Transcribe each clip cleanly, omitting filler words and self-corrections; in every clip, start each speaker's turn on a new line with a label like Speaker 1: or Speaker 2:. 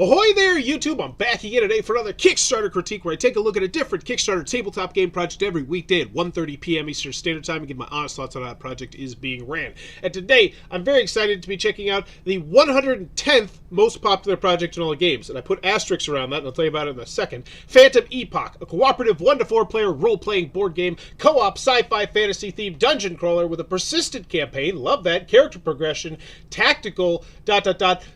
Speaker 1: Ahoy there, YouTube! I'm back again today for another Kickstarter critique where I take a look at a different Kickstarter tabletop game project every weekday at 1:30 p.m. Eastern Standard Time and give my honest thoughts on how that project is being ran. And today, I'm very excited to be checking out the 110th most popular project in all the games, and I put asterisks around that, and I'll tell you about it in a second. Phantom Epoch, a cooperative 1-to-4 player role-playing board game, co-op sci-fi fantasy themed dungeon crawler with a persistent campaign, love that, character progression, tactical, ...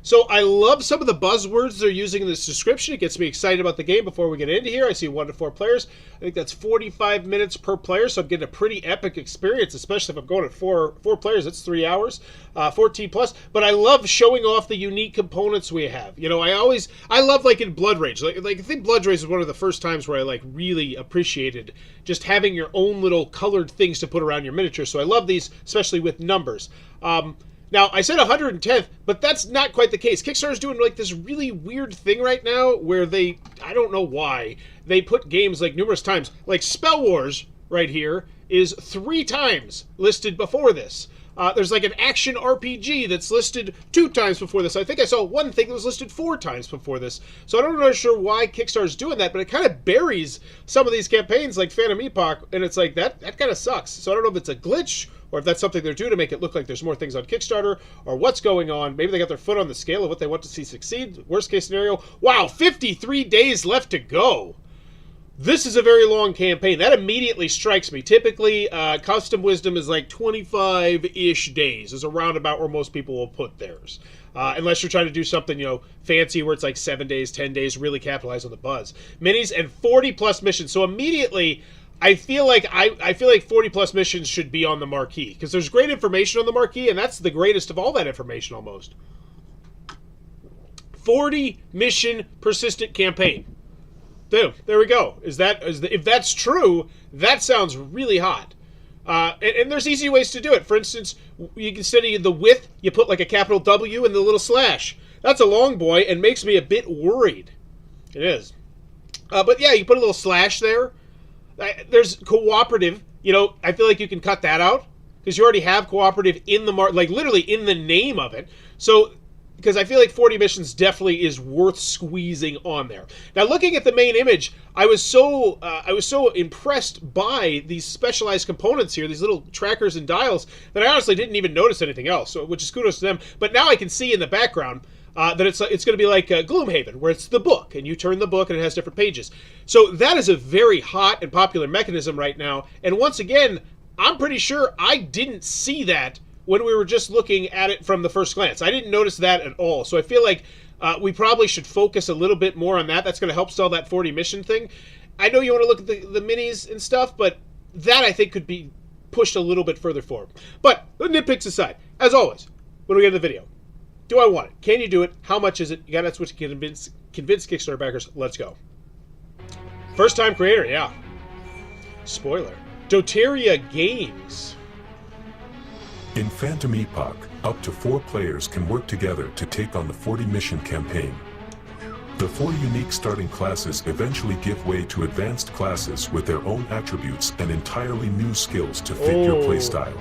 Speaker 1: So I love some of the buzzwords they're using in this description. It gets me excited about the game before we get into here. I see 1 to 4 players. I think that's 45 minutes per player, so I'm getting a pretty epic experience, especially if I'm going at four players. That's 3 hours, 14 plus. But I love showing off the unique components we have. You know, I love like in Blood Rage. Like I think Blood Rage is one of the first times where I like really appreciated just having your own little colored things to put around your miniature. So I love these, especially with numbers. Now, I said 110th, but that's not quite the case. Kickstarter's doing like this really weird thing right now where they, I don't know why, they put games like numerous times. Like Spell Wars right here is 3 times listed before this. There's like an action RPG that's listed 2 times before this. I think I saw one thing that was listed 4 times before this. So I don't know sure why Kickstarter's doing that, but it kind of buries some of these campaigns like Phantom Epoch, and it's like, that kind of sucks. So I don't know if it's a glitch, or if that's something they're doing to make it look like there's more things on Kickstarter, or what's going on. Maybe they got their foot on the scale of what they want to see succeed. Worst case scenario, wow, 53 days left to go. This is a very long campaign. That immediately strikes me. Typically, Custom Wisdom is like 25-ish days, is around about where most people will put theirs. Unless you're trying to do something, you know, fancy where it's like 7 days, 10 days, really capitalize on the buzz. Minis and 40-plus missions. So immediately, I feel like 40-plus missions should be on the marquee, because there's great information on the marquee, and that's the greatest of all that information almost. 40-mission persistent campaign. Boom, there we go. If that's true, that sounds really hot. And there's easy ways to do it. For instance, you can study the width, you put like a capital W and the little slash. That's a long boy and makes me a bit worried. It is. But yeah, you put a little slash there. There's cooperative. You know, I feel like you can cut that out because you already have cooperative in the like literally in the name of it. So, because I feel like 40 missions definitely is worth squeezing on there. Now, looking at the main image, I was so impressed by these specialized components here, these little trackers and dials, that I honestly didn't even notice anything else. So, which is kudos to them. But now I can see in the background that it's going to be like Gloomhaven, where it's the book, and you turn the book and it has different pages. So that is a very hot and popular mechanism right now. And once again, I'm pretty sure I didn't see that when we were just looking at it from the first glance. I didn't notice that at all. So I feel like we probably should focus a little bit more on that. That's going to help sell that 40 mission thing. I know you want to look at the minis and stuff, but that I think could be pushed a little bit further forward. But the nitpicks aside, as always, when we get to the video, do I want it? Can you do it? How much is it? You got to switch to convince Kickstarter backers. Let's go. First time creator, yeah. Spoiler. Doteria Games.
Speaker 2: In Phantom Epoch, up to 4 players can work together to take on the 40-mission campaign. The 4 unique starting classes eventually give way to advanced classes with their own attributes and entirely new skills to fit your playstyle.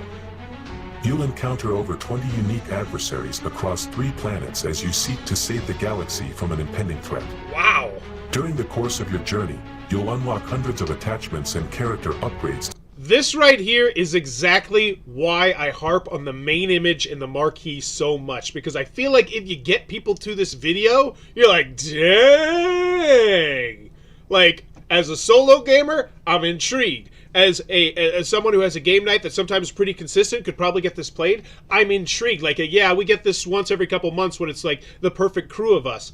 Speaker 2: You'll encounter over 20 unique adversaries across 3 planets as you seek to save the galaxy from an impending threat.
Speaker 1: Wow!
Speaker 2: During the course of your journey, you'll unlock hundreds of attachments and character upgrades.
Speaker 1: This right here is exactly why I harp on the main image and the marquee so much, because I feel like if you get people to this video, you're like, dang! Like, as a solo gamer, I'm intrigued. As someone who has a game night that sometimes is pretty consistent, could probably get this played, I'm intrigued. Like, yeah, we get this once every couple months when it's like the perfect crew of us.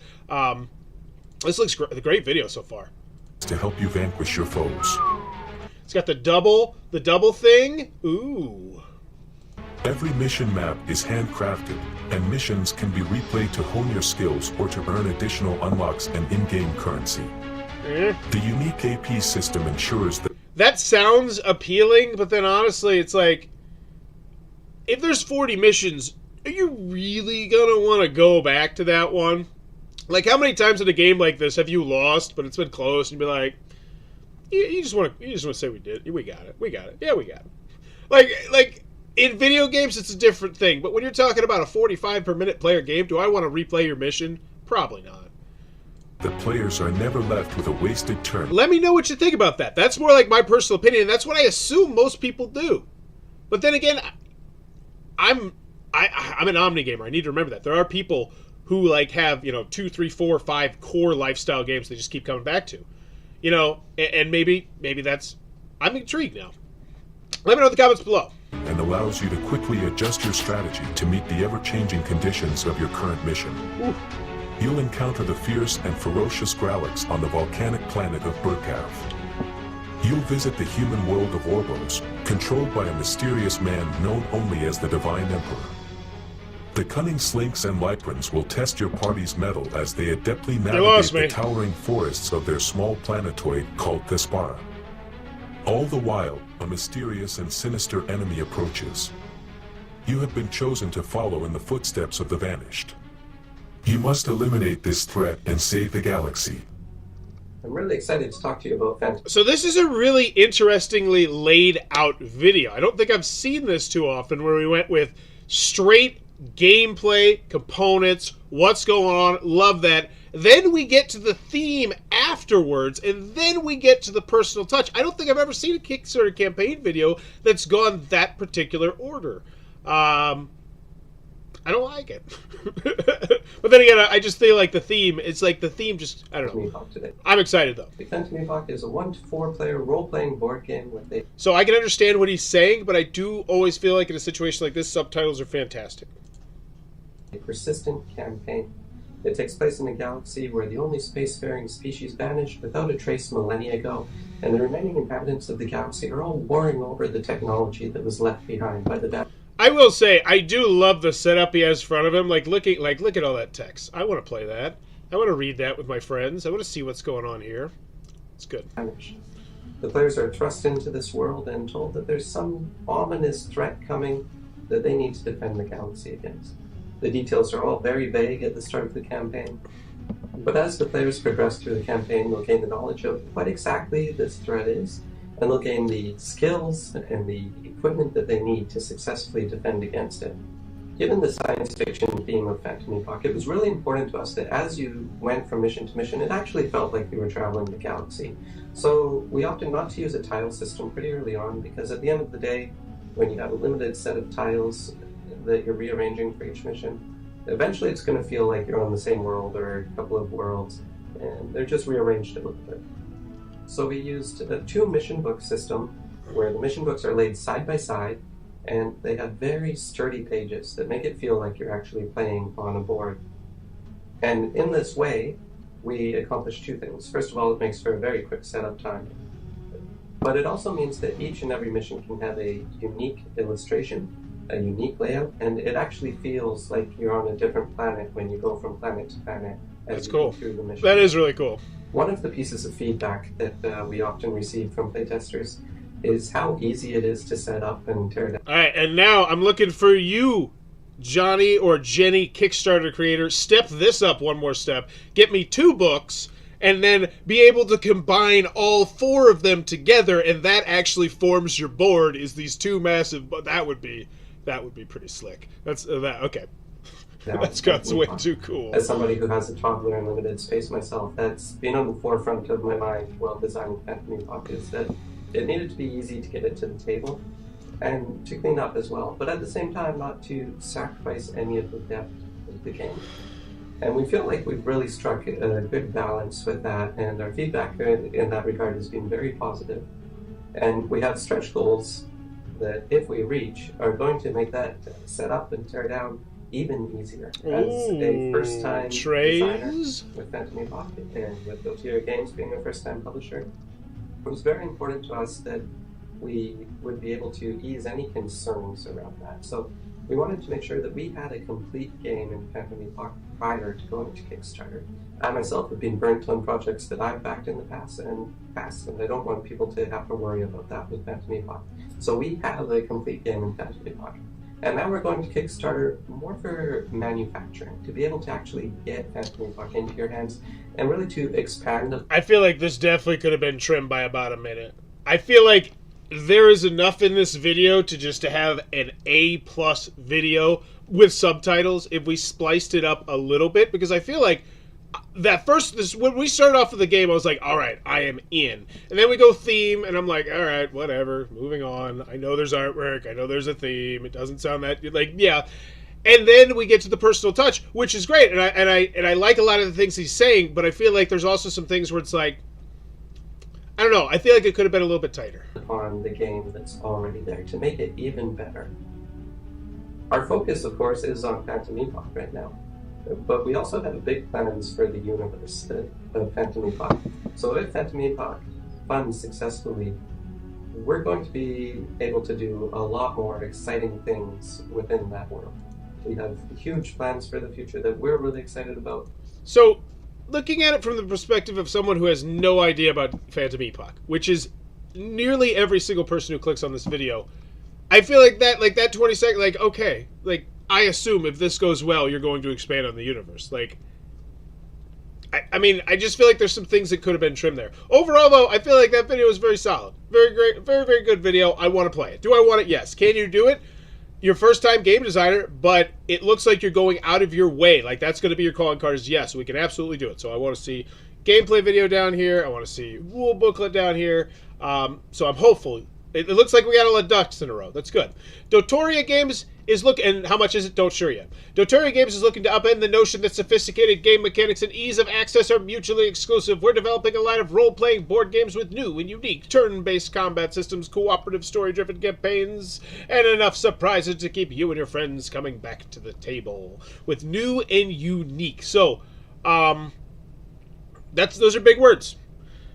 Speaker 1: This looks great. A great video so far.
Speaker 2: To help you vanquish your foes.
Speaker 1: It's got the double thing. Ooh.
Speaker 2: Every mission map is handcrafted, and missions can be replayed to hone your skills or to earn additional unlocks and in-game currency. The unique AP system ensures that...
Speaker 1: That sounds appealing, but then honestly, it's like, if there's 40 missions, are you really gonna want to go back to that one? Like, how many times in a game like this have you lost, but it's been close, and you'd be like, you just want to say we got it, yeah, we got it. Like in video games, it's a different thing, but when you're talking about a 45 per minute player game, do I want to replay your mission? Probably not.
Speaker 2: the players are never left with a wasted turn.
Speaker 1: Let me know what you think about that. That's more like my personal opinion, and that's what I assume most people do. But then again, I'm an omni gamer. I need to remember that. There are people who like have, 2, 3, 4, 5 core lifestyle games they just keep coming back to. And maybe that's... I'm intrigued now. Let me know in the comments below.
Speaker 2: And allows you to quickly adjust your strategy to meet the ever-changing conditions of your current mission.
Speaker 1: Ooh.
Speaker 2: You'll encounter the fierce and ferocious Growlix on the volcanic planet of Burkav. You'll visit the human world of Orbos, controlled by a mysterious man known only as the Divine Emperor. The cunning Slinks and Lyprans will test your party's mettle as they adeptly navigate the towering forests of their small planetoid called Thespara. All the while, a mysterious and sinister enemy approaches. You have been chosen to follow in the footsteps of the Vanished. You must eliminate this threat and save the galaxy.
Speaker 3: I'm really excited to talk to you about Phantom.
Speaker 1: So this is a really interestingly laid out video. I don't think I've seen this too often, where we went with straight gameplay, components, what's going on, love that. Then we get to the theme afterwards, and then we get to the personal touch. I don't think I've ever seen a Kickstarter campaign video that's gone that particular order. I don't like it. But then again, I just feel like the theme, it's like the theme just, I don't know. I'm excited though.
Speaker 3: The Phantom Epoch is a 1 to 4 player role-playing board game with a...
Speaker 1: So I can understand what he's saying, but I do always feel like in a situation like this, subtitles are fantastic.
Speaker 3: A persistent campaign. It takes place in a galaxy where the only spacefaring species vanished without a trace millennia ago, and the remaining inhabitants of the galaxy are all warring over the technology that was left behind by the
Speaker 1: I will say, I do love the setup he has in front of him. Look at all that text. I want to play that. I want to read that with my friends. I want to see what's going on here. It's good.
Speaker 3: The players are thrust into this world and told that there's some ominous threat coming that they need to defend the galaxy against. The details are all very vague at the start of the campaign, but as the players progress through the campaign, they'll gain the knowledge of what exactly this threat is, and they'll gain the skills and the equipment that they need to successfully defend against it. Given the science fiction theme of Phantom Epoch, it was really important to us that as you went from mission to mission, it actually felt like you were traveling the galaxy. So we opted not to use a tile system pretty early on, because at the end of the day, when you have a limited set of tiles that you're rearranging for each mission, eventually it's going to feel like you're on the same world or a couple of worlds, and they're just rearranged a little bit. So we used a 2 mission book system where the mission books are laid side by side, and they have very sturdy pages that make it feel like you're actually playing on a board. And in this way, we accomplish 2 things. First of all, it makes for a very quick setup time. But it also means that each and every mission can have a unique illustration, a unique layout, and it actually feels like you're on a different planet when you go from planet to planet as you go through the mission.
Speaker 1: That is really cool.
Speaker 3: One of the pieces of feedback that we often receive from playtesters is how easy it is to set up and tear down.
Speaker 1: All right, and now I'm looking for you, Johnny or Jenny, Kickstarter creator. Step this up one more step. Get me 2 books, and then be able to combine all 4 of them together, and that actually forms your board. Is these 2 massive? But that would be pretty slick. That's that. Okay. That's way too cool.
Speaker 3: As somebody who has a toddler in limited space myself, that's been on the forefront of my mind while designing Phantom Epoch, is that it needed to be easy to get it to the table and to clean up as well, but at the same time not to sacrifice any of the depth of the game. And we feel like we've really struck a good balance with that, and our feedback in that regard has been very positive. And we have stretch goals that, if we reach, are going to make that set up and tear down even easier. As a first-time designer with Phantom Epoch, and with Gautier Games being a first-time publisher, it was very important to us that we would be able to ease any concerns around that. So we wanted to make sure that we had a complete game in Phantom Epoch prior to going to Kickstarter. I myself have been burnt on projects that I've backed in the past, and I don't want people to have to worry about that with Phantom Epoch. So we have a complete game in Phantom Epoch. And now we're going to Kickstarter more for manufacturing, to be able to actually get Phantom Epoch into your hands, and really to expand.
Speaker 1: I feel like this definitely could have been trimmed by about a minute. I feel like there is enough in this video to have an A+ video with subtitles if we spliced it up a little bit, because I feel like when we started off with the game, I was like, all right, I am in. And then we go theme, and I'm like, all right, whatever, moving on. I know there's artwork, I know there's a theme. It doesn't sound that like, yeah. And then we get to the personal touch, which is great, and I like a lot of the things he's saying, but I feel like there's also some things where it's like, I don't know, I feel like it could have been a little bit tighter
Speaker 3: on the game that's already there to make it even better. Our focus, of course, is on Phantom Epoch right now. But we also have big plans for the universe of Phantom Epoch. So if Phantom Epoch funds successfully, we're going to be able to do a lot more exciting things within that world. We have huge plans for the future that we're really excited about.
Speaker 1: So, looking at it from the perspective of someone who has no idea about Phantom Epoch, which is nearly every single person who clicks on this video, I feel like that 20 second, like, okay, like, I assume if this goes well, you're going to expand on the universe. Like, I mean, I just feel like there's some things that could have been trimmed there. Overall, though, I feel like that video is very solid. Very great, very, very good video. I want to play it. Do I want it? Yes. Can you do it? Your first time game designer, but it looks like you're going out of your way. Like, that's going to be your calling card is yes, we can absolutely do it. So I want to see gameplay video down here. I want to see rule booklet down here. So I'm hopeful. It looks like we got all the ducks in a row. That's good. Dotoria Games is looking, and how much is it? Don't sure yet. Dotoria Games is looking to upend the notion that sophisticated game mechanics and ease of access are mutually exclusive. We're developing a line of role-playing board games with new and unique turn-based combat systems, cooperative story-driven campaigns, and enough surprises to keep you and your friends coming back to the table. With new and unique. So, those are big words.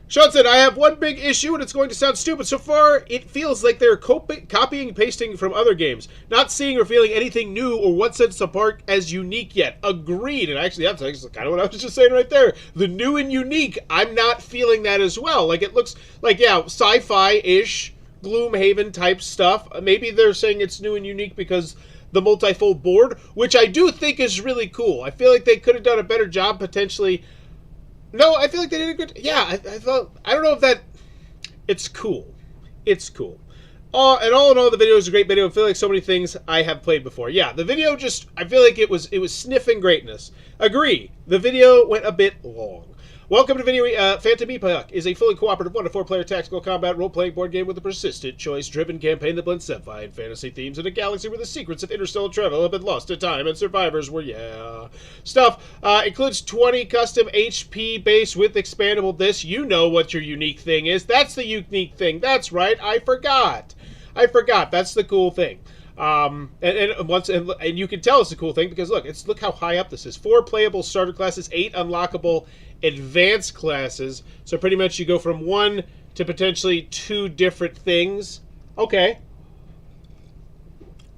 Speaker 1: Sean said, I have one big issue, and it's going to sound stupid. So far, it feels like they're copying and pasting from other games. Not seeing or feeling anything new or what sets apart as unique yet. Agreed. And actually, that's kind of what I was just saying right there. The new and unique, I'm not feeling that as well. Like, it looks like, yeah, sci-fi-ish, Gloomhaven type stuff. Maybe they're saying it's new and unique because the multifold board, which I do think is really cool. I feel like they could have done a better job potentially. No, I feel like they did a good... Yeah, I thought... I don't know if that... It's cool. It's cool. And all in all, the video is a great video. I feel like so many things I have played before. Yeah, the video just... I feel like it was sniffing greatness. Agree. The video went a bit long. Welcome to video. Phantom Epoch is a fully cooperative 1 to 4 player tactical combat role-playing board game with a persistent, choice-driven campaign that blends sci-fi and fantasy themes in a galaxy where the secrets of interstellar travel have been lost to time and survivors were, stuff. Includes 20 custom HP base with expandable disc. You know what your unique thing is. That's the unique thing. That's right. I forgot. That's the cool thing. And you can tell it's a cool thing because look how high up this is. 4 playable starter classes, 8 unlockable advanced classes. So pretty much you go from 1 to potentially 2 different things. Okay.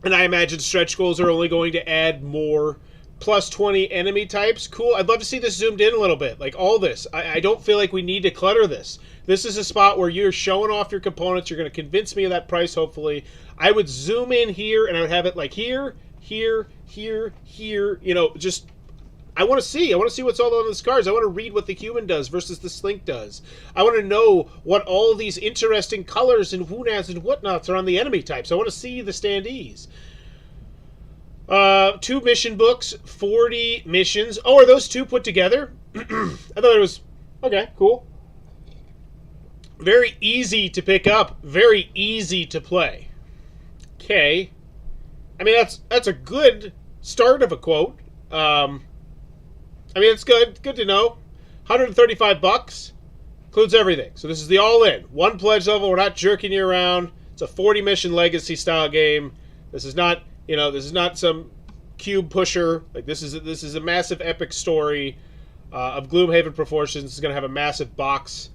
Speaker 1: And I imagine stretch goals are only going to add more. Plus 20 enemy types. Cool. I'd love to see this zoomed in a little bit. Like all this. I don't feel like we need to clutter this. This is a spot where you're showing off your components. You're going to convince me of that price, hopefully. I would zoom in here, and I would have it like here, here, here, here. You know, just... I want to see what's all on these cards. I want to read what the human does versus the slink does. I want to know what all these interesting colors and whoonats and whatnots are on the enemy types. I want to see the standees. 2 mission books, 40 missions. Oh, are those 2 put together? I thought it was... Okay, cool. Very easy to pick up. Very easy to play. Okay. I mean, that's a good start of a quote. I mean, it's good. Good to know. $135. Includes everything. So this is the all-in. 1 pledge level. We're not jerking you around. It's a 40-mission legacy style game. This is not, this is not some cube pusher. Like this is a massive epic story of Gloomhaven proportions. It's going to have a massive box.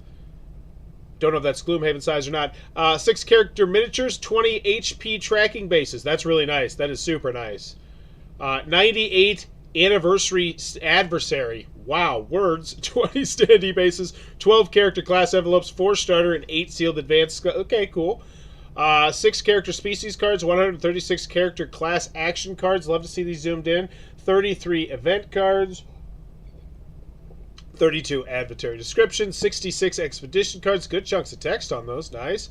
Speaker 1: Don't know if that's Gloomhaven size or not. 6 character miniatures, 20 HP tracking bases. That's really nice. That is super nice. 98 anniversary adversary. Wow, words. 20 standee bases, 12 character class envelopes, 4 starter, and 8 sealed advanced. Okay, cool. 6 character species cards, 136 character class action cards. Love to see these zoomed in. 33 event cards. 32 adversary description, 66 expedition cards. Good chunks of text on those. Nice.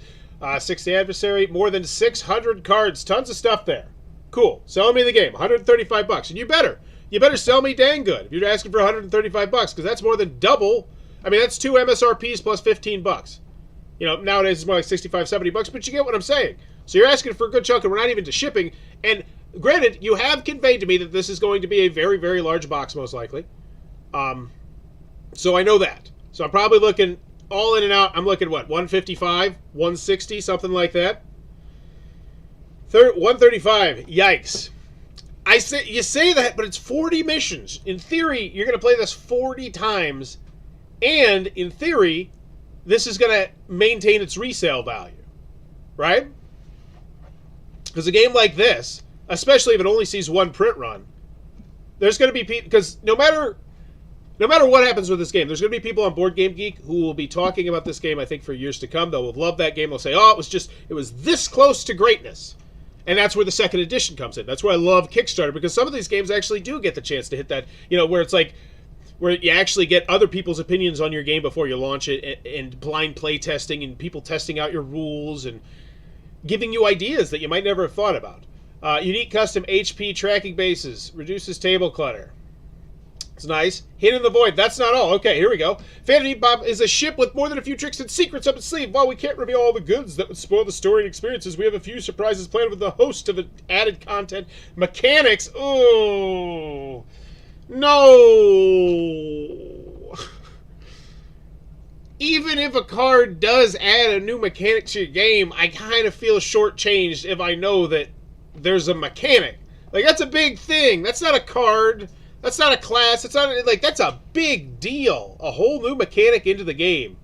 Speaker 1: 60 adversary. More than 600 cards. Tons of stuff there. Cool. Selling me the game. $135. And you better. you better sell me dang good if you're asking for $135, because that's more than double. I mean, that's 2 MSRPs plus $15. You know, nowadays it's more like $65, $70, but you get what I'm saying. So you're asking for a good chunk, and we're not even to shipping. And granted, you have conveyed to me that this is going to be a very, very large box, most likely. So I know that. So I'm probably looking all in and out. I'm looking, what, 155, 160, something like that. 135, yikes. You say that, but it's 40 missions. In theory, you're going to play this 40 times, and in theory, this is going to maintain its resale value, right? Because a game like this, especially if it only sees one print run, there's going to be people, because no matter what happens with this game, there's going to be people on Board Game Geek who will be talking about this game, I think, for years to come. They'll love that game. They'll say, oh, it was this close to greatness. And that's where the second edition comes in. That's why I love Kickstarter, because some of these games actually do get the chance to hit that, where it's like, where you actually get other people's opinions on your game before you launch it, and blind play testing, and people testing out your rules, and giving you ideas that you might never have thought about. Unique custom HP tracking bases. Reduces table clutter. It's nice. Hidden in the Void. That's not all. Okay, here we go. Phantom Epoch is a ship with more than a few tricks and secrets up its sleeve. While we can't reveal all the goods that would spoil the story and experiences, we have a few surprises planned with a host of added content. Mechanics. Oh, no. Even if a card does add a new mechanic to your game, I kind of feel shortchanged if I know that there's a mechanic. Like, that's a big thing. That's not a card. That's not a class. It's not, like, that's a big deal. A whole new mechanic into the game.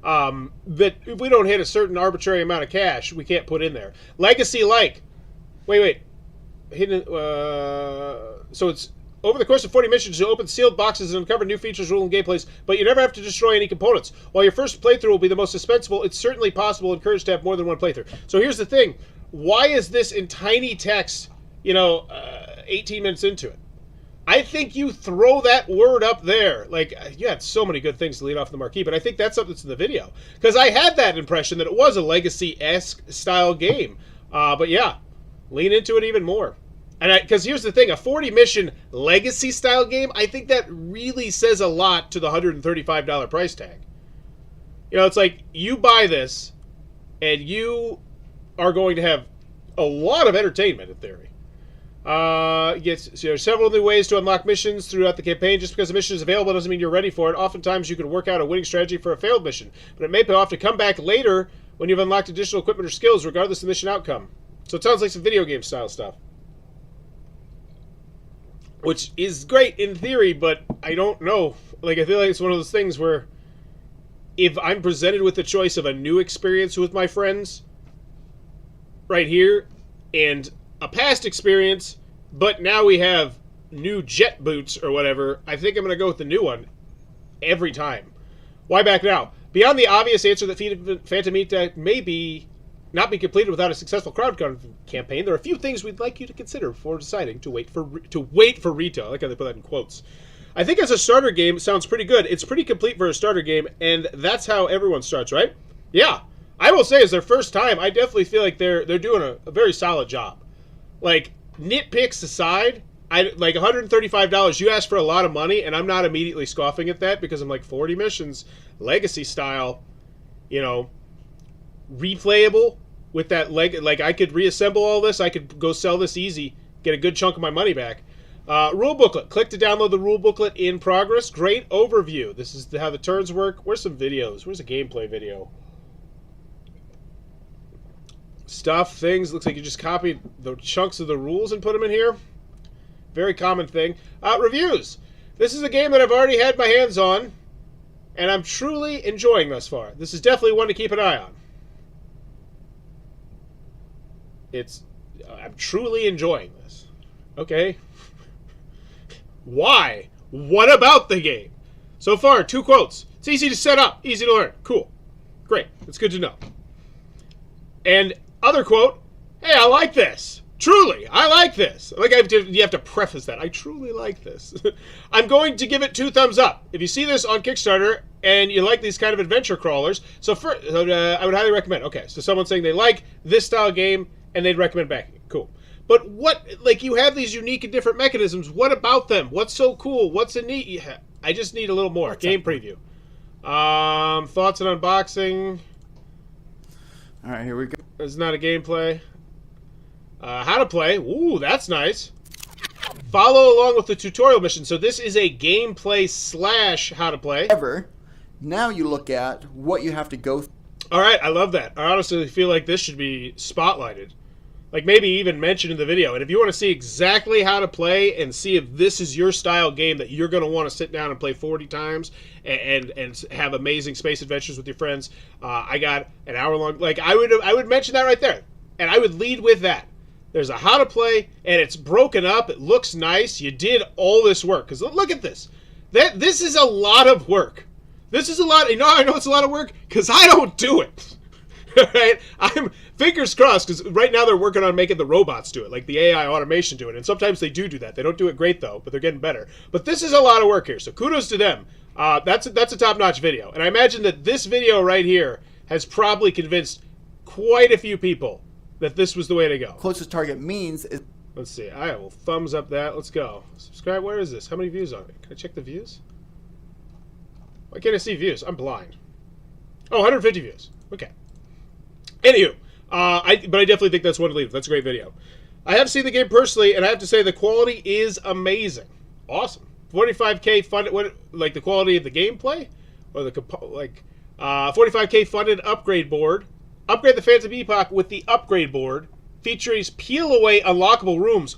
Speaker 1: That if we don't hit a certain arbitrary amount of cash, we can't put in there. Legacy like. Wait. Hidden. So it's over the course of 40 missions, you'll open sealed boxes and uncover new features, rules, and gameplays, but you never have to destroy any components. While your first playthrough will be the most suspenseful, it's certainly possible and encouraged to have more than one playthrough. So here's the thing. Why is this in tiny text, 18 minutes into it? I think you throw that word up there. Like, you had so many good things to lead off the marquee, but I think that's something that's in the video. Because I had that impression that it was a Legacy-esque style game. But yeah, lean into it even more. And because here's the thing, a 40-mission Legacy-style game, I think that really says a lot to the $135 price tag. It's like, you buy this, and you are going to have a lot of entertainment, in theory. There are several new ways to unlock missions throughout the campaign. Just because a mission is available doesn't mean you're ready for it. Oftentimes, you can work out a winning strategy for a failed mission, but it may pay off to come back later when you've unlocked additional equipment or skills, regardless of the mission outcome. So it sounds like some video game style stuff, which is great in theory, but I don't know. Like, I feel like it's one of those things where if I'm presented with the choice of a new experience with my friends right here and a past experience, but now we have new jet boots or whatever, I think I'm going to go with the new one every time. Why back now? Beyond the obvious answer that Phantom Epoch may not be completed without a successful crowdfunding campaign, there are a few things we'd like you to consider before deciding to wait for retail. I like how they put that in quotes. I think as a starter game, it sounds pretty good. It's pretty complete for a starter game, and that's how everyone starts, right? Yeah. I will say, as their first time, I definitely feel like they're doing a very solid job. Like, nitpicks aside, like $135, you ask for a lot of money, and I'm not immediately scoffing at that, because I'm like, 40 missions, Legacy style, replayable with that like I could reassemble all this, I could go sell this easy, get a good chunk of my money back. Rule booklet. Click to download the rule booklet in progress. Great overview. This is how the turns work. Where's some videos? Where's a gameplay video? Stuff, things. Looks like you just copied the chunks of the rules and put them in here. Very common thing. Reviews. This is a game that I've already had my hands on, and I'm truly enjoying thus far. This is definitely one to keep an eye on. I'm truly enjoying this. Okay. Why? What about the game? So far, 2 quotes. It's easy to set up, easy to learn. Cool. Great. It's good to know. And other quote, hey, I like this. Truly, I like this. Like, you have to preface that. I truly like this. I'm going to give it 2 thumbs up. If you see this on Kickstarter and you like these kind of adventure crawlers, I would highly recommend. Okay, so someone's saying they like this style game and they'd recommend backing it. Cool. But what, like, you have these unique and different mechanisms. What about them? What's so cool? What's a neat? Yeah, I just need a little more. Game preview. Thoughts and unboxing.
Speaker 4: All right, here we go.
Speaker 1: It's not a gameplay. How to play. Ooh, that's nice. Follow along with the tutorial mission. So this is a gameplay / how to play.
Speaker 4: However, now you look at what you have to go through.
Speaker 1: All right, I love that. I honestly feel like this should be spotlighted. Like maybe even mentioned in the video. And if you want to see exactly how to play and see if this is your style game that you're going to want to sit down and play 40 times and have amazing space adventures with your friends, I got an hour long. Like I would mention that right there. And I would lead with that. There's a how to play, and it's broken up. It looks nice. You did all this work. Because look at this. This is a lot of work. This is a lot. You know how I know it's a lot of work? Because I don't do it. Right? I'm fingers crossed, because right now they're working on making the robots do it, like the AI automation do it. And sometimes they do that. They don't do it great, though, but they're getting better. But this is a lot of work here, so kudos to them. That's a top-notch video. And I imagine that this video right here has probably convinced quite a few people that this was the way to go.
Speaker 4: Closest target means is...
Speaker 1: Let's see. I will thumbs up that. Let's go. Subscribe. Where is this? How many views on it? Can I check the views? Why can't I see views? I'm blind. Oh, 150 views. Okay. Anywho, but I definitely think that's one to leave. That's a great video. I have seen the game personally, and I have to say the quality is amazing. Awesome. 45K funded. What, like the quality of the gameplay, or the 45K funded upgrade board. Upgrade the Phantom Epoch with the upgrade board. Features peel-away unlockable rooms.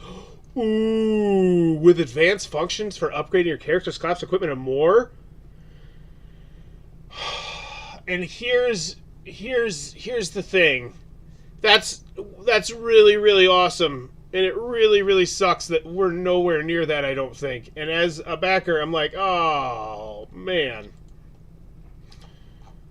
Speaker 1: Ooh, with advanced functions for upgrading your character's class, equipment, and more. And here's the thing. That's really, really awesome. And it really, really sucks that we're nowhere near that, I don't think. And as a backer, I'm like, oh, man.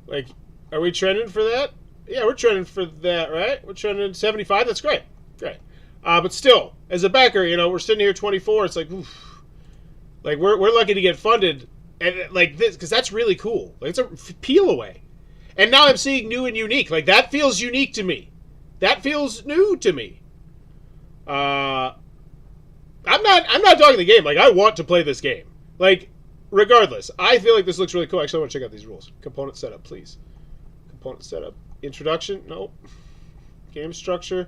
Speaker 1: Like, are we trending for that? Yeah, we're trending for that, right? We're trending 75. That's great. Great. But still, as a backer, you know, we're sitting here 24. It's like, oof. Like, we're lucky to get funded. And like this, because that's really cool. Like, it's a peel away. And now I'm seeing new and unique. Like, that feels unique to me. That feels new to me. I'm not talking the game. Like, I want to play this game. Like, regardless, I feel like this looks really cool. Actually, I want to check out these rules. Component setup, please. Component setup. Introduction? Nope. Game structure?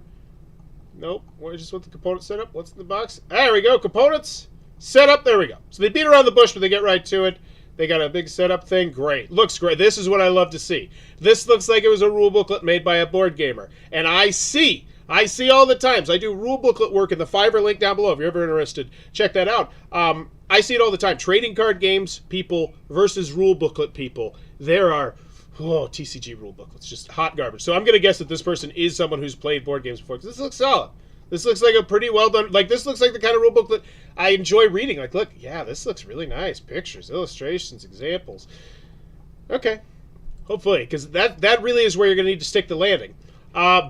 Speaker 1: Nope. Where's just what the component setup? What's in the box? There we go. Components. Setup. There we go. So they beat around the bush, but they get right to it. They got a big setup thing. Great. Looks great. This is what I love to see. This looks like it was a rule booklet made by a board gamer. And I see all the times. I do rule booklet work in the Fiverr link down below. If you're ever interested, check that out. I see it all the time. Trading card games people versus rule booklet people. There are... Oh, TCG rule book. It's just hot garbage. So I'm going to guess that this person is someone who's played board games before. Because this looks solid. This looks like a pretty well done... Like, this looks like the kind of rule book that I enjoy reading. Like, look, yeah, this looks really nice. Pictures, illustrations, examples. Okay. Hopefully. Because that really is where you're going to need to stick the landing.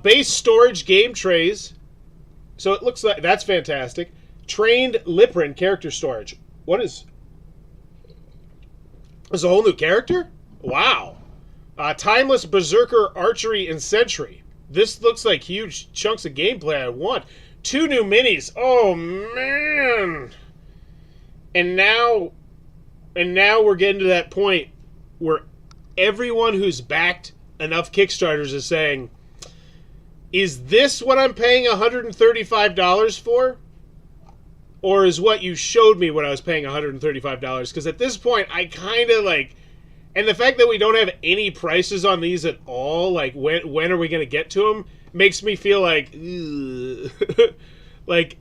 Speaker 1: Base storage game trays. So it looks like... That's fantastic. Trained Liprin character storage. What is... There's a whole new character? Wow. Timeless Berserker Archery and Sentry. This looks like huge chunks of gameplay I want. 2 new minis. Oh, man. And now we're getting to that point where everyone who's backed enough Kickstarters is saying, is this what I'm paying $135 for? Or is what you showed me what I was paying $135? Because at this point, I kind of like... And the fact that we don't have any prices on these at all, like when are we going to get to them, makes me feel like, like,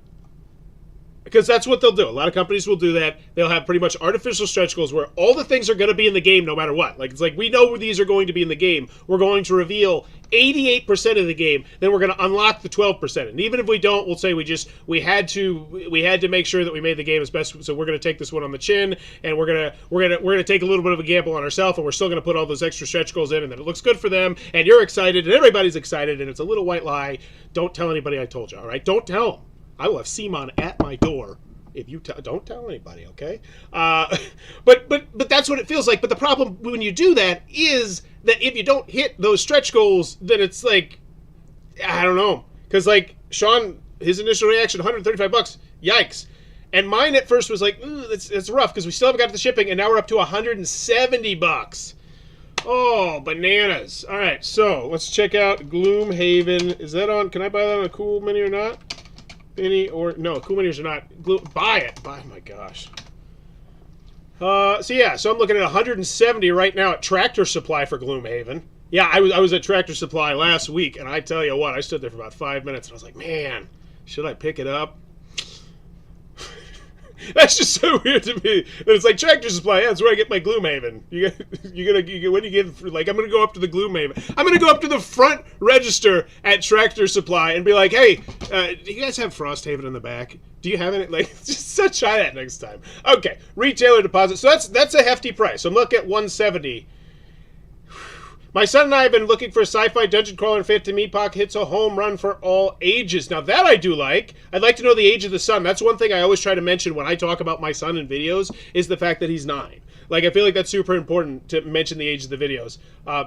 Speaker 1: because that's what they'll do. A lot of companies will do that. They'll have pretty much artificial stretch goals where all the things are going to be in the game no matter what. Like, it's like, we know these are going to be in the game. We're going to reveal 88% of the game. Then we're going to unlock the 12%. And even if we don't, we'll say we had to make sure that we made the game as best. So we're going to take this one on the chin, and we're going to take a little bit of a gamble on ourselves, and we're still going to put all those extra stretch goals in, and then it looks good for them, and you're excited, and everybody's excited, and it's a little white lie. Don't tell anybody I told you, all right? Don't tell them. I will have CMON at my door if you don't tell anybody, okay? But that's what it feels like. But the problem when you do that is that if you don't hit those stretch goals, then it's like, I don't know. Because, like, Sean, his initial reaction, $135. Yikes. And mine at first was like, it's rough because we still haven't got to the shipping, and now we're up to $170. Oh, bananas. All right, so let's check out Gloomhaven. Is that on? Can I buy that on a Cool Mini or not? Mini or no, Cool Minis are not. Buy it. Oh my gosh. So I'm looking at 170 right now at Tractor Supply for Gloomhaven. Yeah, I was at Tractor Supply last week, and I tell you what, I stood there for about 5 minutes, and I was like, man, should I pick it up? That's just so weird to me. That it's like Tractor Supply. Yeah, that's where I get my Gloomhaven. I'm gonna go up to the Gloomhaven. I'm gonna go up to the front register at Tractor Supply and be like, hey, do you guys have Frosthaven in the back? Do you have it? Like, just try that next time. Okay, retailer deposit. So that's a hefty price. So I'm looking at 170. My son and I have been looking for a sci-fi dungeon crawler, and Phantom Epoch hits a home run for all ages. Now that I do like. I'd like to know the age of the son. That's one thing I always try to mention when I talk about my son in videos, is the fact that he's 9. Like, I feel like that's super important to mention the age of the videos.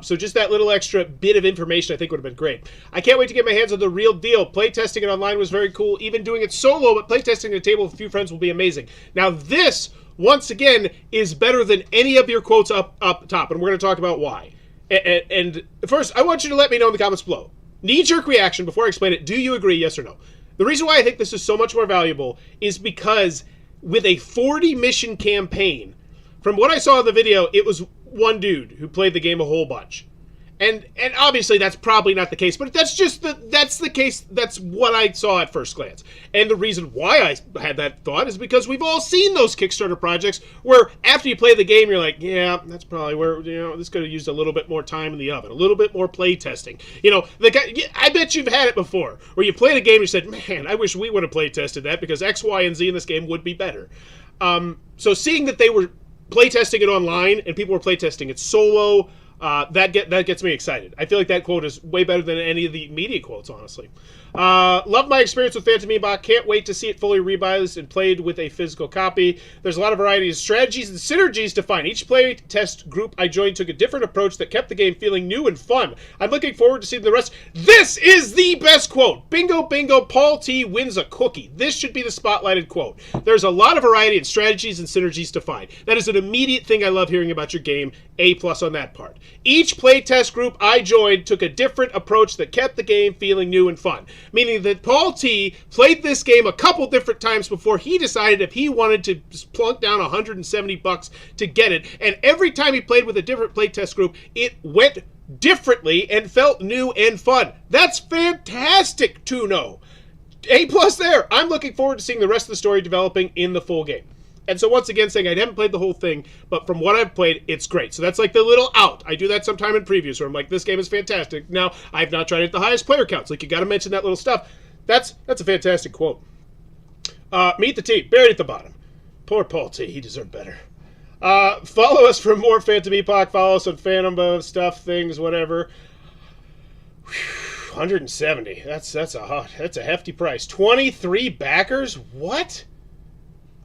Speaker 1: So just that little extra bit of information I think would have been great. I can't wait to get my hands on the real deal. Playtesting it online was very cool. Even doing it solo, but playtesting at a table with a few friends will be amazing. Now this, once again, is better than any of your quotes up top, and we're going to talk about why. And first, I want you to let me know in the comments below. Knee-jerk reaction before I explain it. Do you agree, yes or no? The reason why I think this is so much more valuable is because with a 40-mission campaign, from what I saw in the video, it was one dude who played the game a whole bunch. And obviously that's probably not the case, but that's the case. That's what I saw at first glance. And the reason why I had that thought is because we've all seen those Kickstarter projects where after you play the game, you're like, yeah, that's probably where, this could have used a little bit more time in the oven, a little bit more play testing. I bet you've had it before where you played a game and you said, man, I wish we would have play tested that because X, Y, and Z in this game would be better. So seeing that they were play testing it online and people were play testing it solo, that gets me excited. I feel like that quote is way better than any of the media quotes, honestly. Love my experience with Phantom Epoch. Can't wait to see it fully revised and played with a physical copy. There's a lot of variety of strategies and synergies to find. Each play test group I joined took a different approach that kept the game feeling new and fun. I'm looking forward to seeing the rest. This is the best quote. Bingo, bingo, Paul T wins a cookie. This should be the spotlighted quote. There's a lot of variety and strategies and synergies to find. That is an immediate thing I love hearing about your game. A+ on that part. Each playtest group I joined took a different approach that kept the game feeling new and fun. Meaning that Paul T played this game a couple different times before he decided if he wanted to plunk down $170 to get it. And every time he played with a different playtest group, it went differently and felt new and fun. That's fantastic to know. A+ there. I'm looking forward to seeing the rest of the story developing in the full game. And so once again, saying I haven't played the whole thing, but from what I've played, it's great. So that's like the little out. I do that sometime in previews where I'm like, this game is fantastic. Now, I've not tried it at the highest player counts. Like, you got to mention that little stuff. That's a fantastic quote. Meet the T, buried at the bottom. Poor Paul T, he deserved better. Follow us for more Phantom Epoch. Follow us on Phantom stuff, things, whatever. 170. That's a hefty price. 23 backers? What?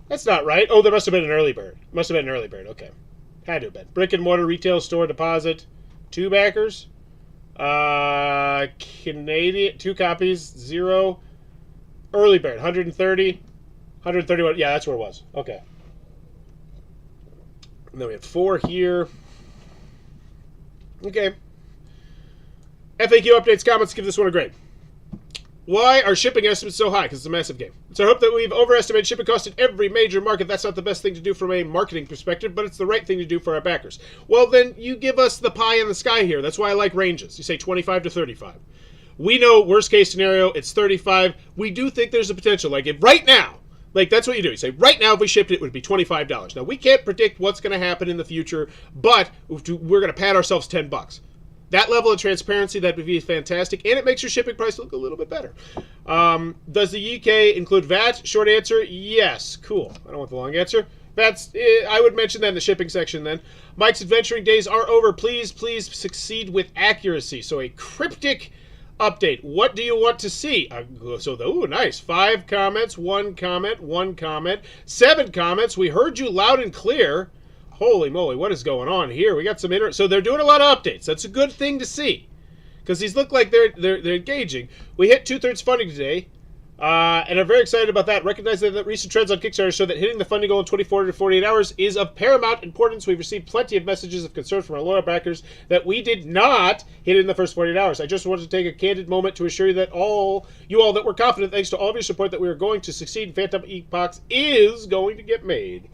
Speaker 1: That's not right. Oh, there must have been an early bird. Okay. Had to have been. Brick and mortar retail store deposit. 2 backers. Canadian. 2 copies. 0. Early bird. 130. 131. Yeah, that's where it was. Okay. And then we have 4 here. Okay. FAQ updates, comments. Give this one a grade. Why are shipping estimates so high? Because it's a massive game. It's our hope that we've overestimated shipping costs in every major market. That's not the best thing to do from a marketing perspective, but it's the right thing to do for our backers. Well, then you give us the pie in the sky here. That's why I like ranges. You say 25 to 35. We know worst case scenario, it's 35. We do think there's a potential. Like if right now, like that's what you do. You say right now if we shipped it, it would be $25. Now we can't predict what's going to happen in the future, but we're going to pat ourselves $10. That level of transparency, that would be fantastic, and it makes your shipping price look a little bit better. Does the UK include VAT? Short answer, yes. Cool. I don't want the long answer. I would mention that in the shipping section then. Mike's adventuring days are over. Please succeed with accuracy. So a cryptic update. What do you want to see? Nice. 5 comments, 1 comment, 1 comment, 7 comments. We heard you loud and clear. Holy moly, what is going on here? We got some so they're doing a lot of updates. That's a good thing to see. because these look like they're engaging. We hit 2/3 funding today, and I'm very excited about that. Recognize that recent trends on Kickstarter show that hitting the funding goal in 24 to 48 hours is of paramount importance. We've received plenty of messages of concern from our loyal backers that we did not hit it in the first 48 hours. I just wanted to take a candid moment to assure you that you all that we're confident, thanks to all of your support, that we are going to succeed. Phantom Epoch is going to get made.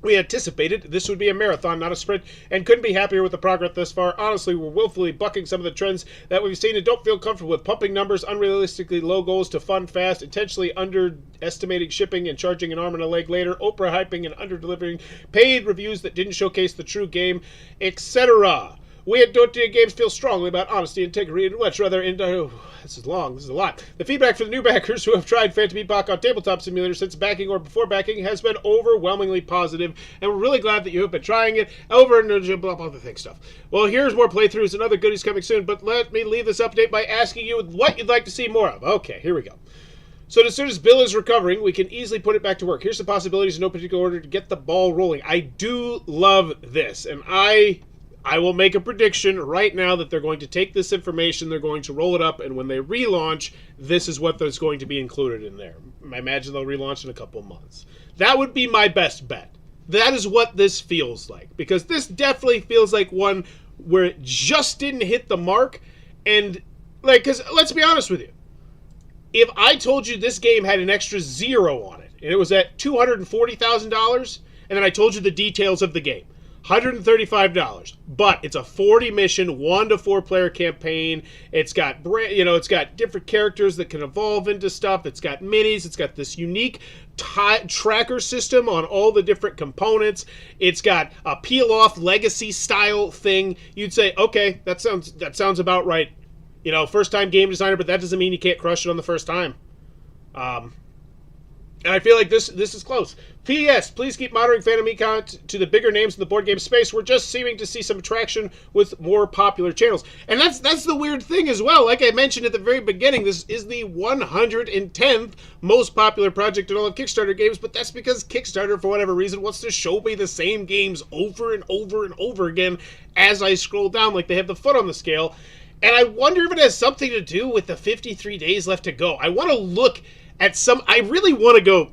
Speaker 1: We anticipated this would be a marathon, not a sprint, and couldn't be happier with the progress thus far. Honestly, we're willfully bucking some of the trends that we've seen and don't feel comfortable with pumping numbers, unrealistically low goals to fund fast, intentionally underestimating shipping and charging an arm and a leg later, Oprah hyping and under-delivering, paid reviews that didn't showcase the true game, etc. We at Don't Games feel strongly about honesty, integrity, and much rather this is long, this is a lot. The feedback from the new backers who have tried Phantom Epoch on Tabletop Simulator since backing or before backing has been overwhelmingly positive, and we're really glad that you have been trying it over and blah, blah, blah, stuff. Well, here's more playthroughs and other goodies coming soon, but let me leave this update by asking you what you'd like to see more of. Okay, here we go. So as soon as Bill is recovering, we can easily put it back to work. Here's some possibilities in no particular order to get the ball rolling. I do love this, and I will make a prediction right now that they're going to take this information, they're going to roll it up, and when they relaunch, this is what is going to be included in there. I imagine they'll relaunch in a couple months. That would be my best bet. That is what this feels like, because this definitely feels like one where it just didn't hit the mark, and, like, because let's be honest with you. If I told you this game had an extra 0 on it, and it was at $240,000, and then I told you the details of the game, $135, but it's a 40 mission 1 to 4 player campaign. It's got it's got different characters that can evolve into stuff. It's got minis. It's got this unique tracker system on all the different components. It's got a peel off legacy style thing. You'd say, okay, that sounds about right. First time game designer, but that doesn't mean you can't crush it on the first time. And I feel like this is close. P.S. Please keep monitoring Phantom Epoch to the bigger names in the board game space. We're just seeming to see some traction with more popular channels. And that's the weird thing as well. Like I mentioned at the very beginning, this is the 110th most popular project in all of Kickstarter games, but that's because Kickstarter, for whatever reason, wants to show me the same games over and over and over again as I scroll down, like they have the foot on the scale. And I wonder if it has something to do with the 53 days left to go. I want to look at I really want to go,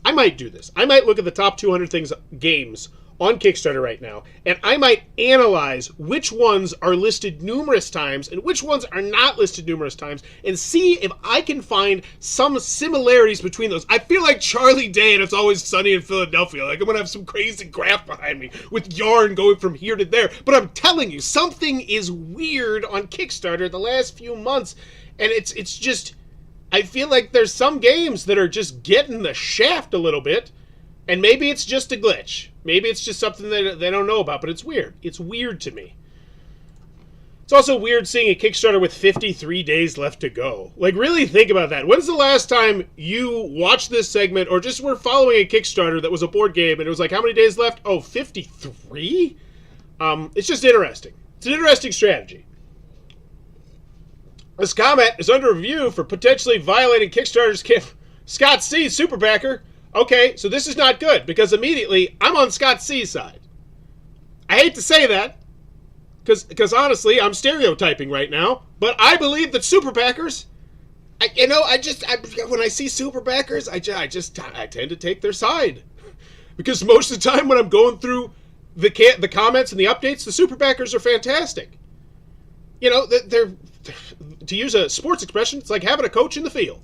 Speaker 1: I might do this. I might look at the top 200 games on Kickstarter right now, and I might analyze which ones are listed numerous times and which ones are not listed numerous times, and see if I can find some similarities between those. I feel like Charlie Day and It's Always Sunny in Philadelphia. Like I'm going to have some crazy graph behind me with yarn going from here to there. But I'm telling you, something is weird on Kickstarter the last few months, and it's just, I feel like there's some games that are just getting the shaft a little bit, and maybe it's just a glitch. Maybe it's just something that they don't know about, but it's weird. It's weird to me. It's also weird seeing a Kickstarter with 53 days left to go. Like, really think about that. When's the last time you watched this segment or just were following a Kickstarter that was a board game and it was like, how many days left? Oh, 53? It's just interesting. It's an interesting strategy. This comment is under review for potentially violating Kickstarter's Scott C. Superbacker. Okay, so this is not good, because immediately I'm on Scott C's side. I hate to say that, because honestly, I'm stereotyping right now, but I believe that Superbackers, when I see Superbackers, I tend to take their side. Because most of the time when I'm going through the comments and the updates, the Superbackers are fantastic. They're, to use a sports expression, it's like having a coach in the field.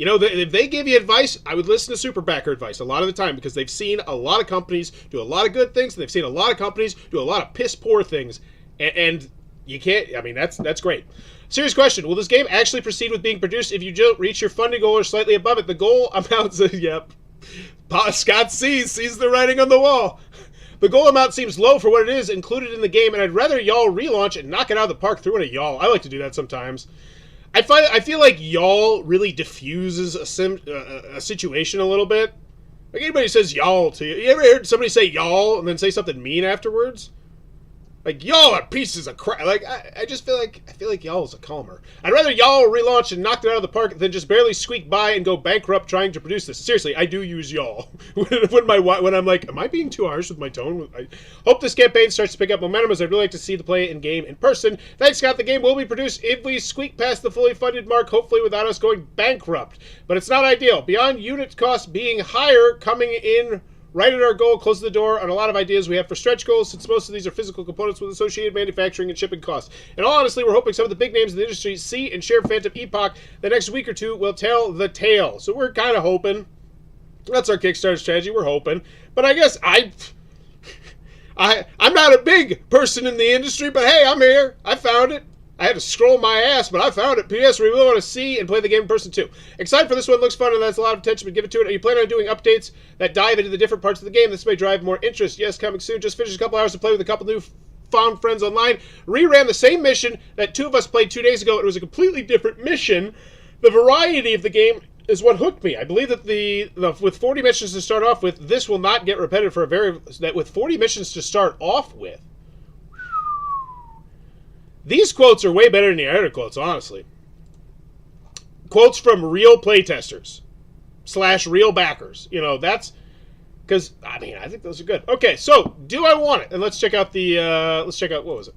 Speaker 1: If they give you advice, I would listen to Superbacker advice a lot of the time, because they've seen a lot of companies do a lot of good things, and they've seen a lot of companies do a lot of piss poor things, and you can't, that's great. Serious question, will this game actually proceed with being produced if you don't reach your funding goal or slightly above it? The goal amounts, yep, Scott sees the writing on the wall. The goal amount seems low for what it is included in the game, and I'd rather y'all relaunch and knock it out of the park through in a y'all. I like to do that sometimes. I feel like y'all really diffuses a situation a little bit. Like anybody says y'all to you. You ever heard somebody say y'all and then say something mean afterwards? Like, y'all are pieces of crap. Like, I just feel like y'all is a calmer. I'd rather y'all relaunch and knock it out of the park than just barely squeak by and go bankrupt trying to produce this. Seriously, I do use y'all when I'm like, am I being too harsh with my tone? I hope this campaign starts to pick up momentum, as I'd really like to see the play in game in person. Thanks, Scott. The game will be produced if we squeak past the fully funded mark, hopefully without us going bankrupt. But it's not ideal. Beyond unit costs being higher, coming in right at our goal closes the door on a lot of ideas we have for stretch goals, since most of these are physical components with associated manufacturing and shipping costs. And honestly, we're hoping some of the big names in the industry see and share Phantom Epoch. The next week or two will tell the tale. So we're kind of hoping. That's our Kickstarter strategy. We're hoping. But I guess I'm not a big person in the industry, but hey, I'm here. I found it. I had to scroll my ass, but I found it. P.S. We really want to see and play the game in person too. Excited for this one. Looks fun and that's a lot of attention, but give it to it. Are you planning on doing updates that dive into the different parts of the game? This may drive more interest. Yes, coming soon. Just finished a couple hours to play with a couple new found friends online. Reran the same mission that two of us played 2 days ago. It was a completely different mission. The variety of the game is what hooked me. I believe that with 40 missions to start off with, this will not get repetitive for with 40 missions to start off with. These quotes are way better than the other quotes, honestly. Quotes from real playtesters / real backers. You know, that's because I think those are good. Okay, so do I want it? And let's check out what was it?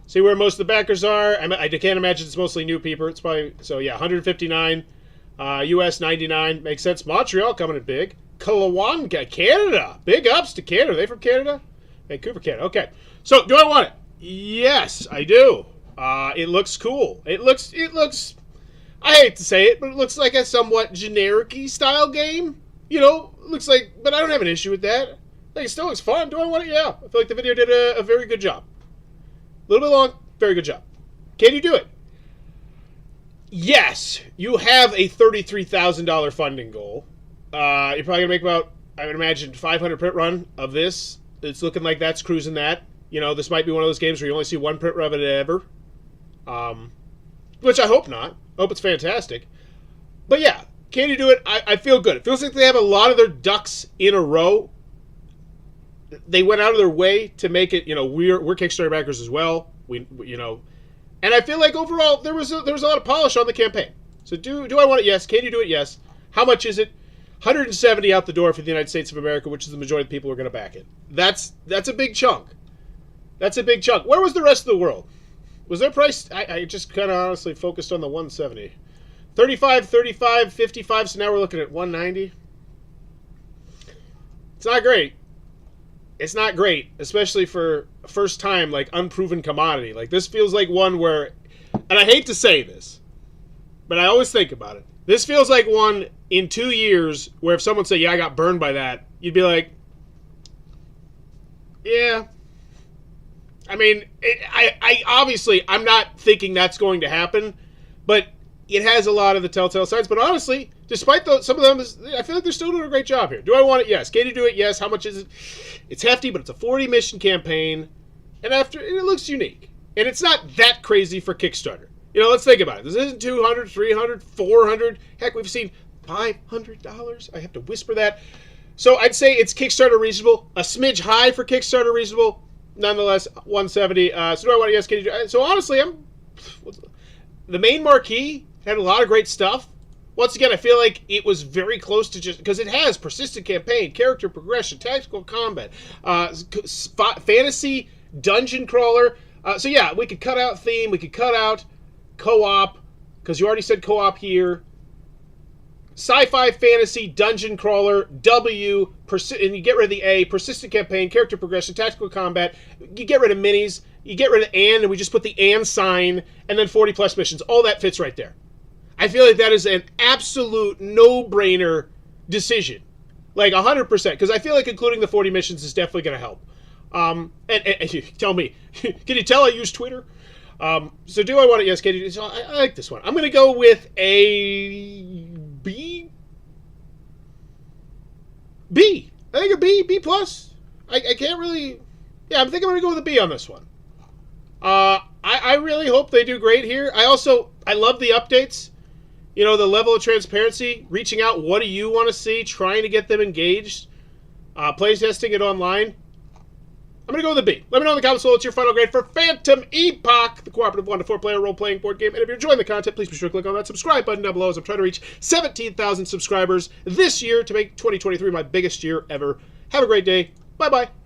Speaker 1: See where most of the backers are. I can't imagine it's mostly new people. It's probably so yeah, 159. US 99 makes sense. Montreal coming in big. Kelowna, Canada. Big ups to Canada. Are they from Canada? Vancouver, Canada. Okay, so do I want it? Yes, I do. It looks cool. It looks, I hate to say it, but it looks like a somewhat generic-y style game. You know, looks like, but I don't have an issue with that. Like, it still looks fun. Do I want it? Yeah. I feel like the video did a very good job. A little bit long, very good job. Can you do it? Yes. You have a $33,000 funding goal. You're probably going to make about, I would imagine, 500 print run of this. It's looking like that's cruising that. You know, this might be one of those games where you only see one print run of it ever. Which I hope not. I hope it's fantastic. But yeah, can you do it? I feel good. It feels like they have a lot of their ducks in a row. They went out of their way to make it, you know, we're Kickstarter backers as well. We you know, and I feel like overall there was a lot of polish on the campaign. So do I want it? Yes. Can you do it? Yes. How much is it? 170 out the door for the United States of America, which is the majority of the people who are going to back it. That's a big chunk. That's a big chunk. Where was the rest of the world? Was their price? I just kind of honestly focused on the 170. 35, 35, 55, so now we're looking at 190. It's not great. It's not great, especially for first time, like, unproven commodity. Like, this feels like one where, and I hate to say this, but I always think about it. This feels like one in 2 years where if someone said, yeah, I got burned by that, you'd be like, yeah. I mean, I obviously, I'm not thinking that's going to happen, but it has a lot of the telltale signs. But honestly, despite some of them, I feel like they're still doing a great job here. Do I want it? Yes. Can you do it? Yes. How much is it? It's hefty, but it's a 40 mission campaign, and it looks unique, and it's not that crazy for Kickstarter. You know, let's think about it. This isn't 200, 300, 400. Heck, we've seen $500. I have to whisper that. So I'd say it's Kickstarter reasonable, a smidge high for Kickstarter reasonable. Nonetheless, 170. So do I want to? Yes, can you do? So honestly, the main marquee had a lot of great stuff. Once again, I feel like it was very close to just because it has persistent campaign, character progression, tactical combat, fantasy dungeon crawler. So yeah, we could cut out theme, we could cut out co-op because you already said co-op here. Sci-fi, fantasy, dungeon crawler, W, and you get rid of the A, persistent campaign, character progression, tactical combat. You get rid of minis, you get rid of and we just put the and sign, and then 40 plus missions. All that fits right there. I feel like that is an absolute no-brainer decision. Like 100%, because I feel like including the 40 missions is definitely going to help. And tell me, can you tell I use Twitter? So do I want it? Yes, can you? So I like this one. I'm going to go with a B. I think a B plus. I can't really. Yeah, I think I'm going to go with a B on this one. I really hope they do great here. I love the updates. You know, the level of transparency, reaching out. What do you want to see? Trying to get them engaged. Playtesting it online. I'm going to go with a B. Let me know in the comments below what's your final grade for Phantom Epoch, the cooperative 1 to 4 player role-playing board game. And if you're enjoying the content, please be sure to click on that subscribe button down below as I'm trying to reach 17,000 subscribers this year to make 2023 my biggest year ever. Have a great day. Bye-bye.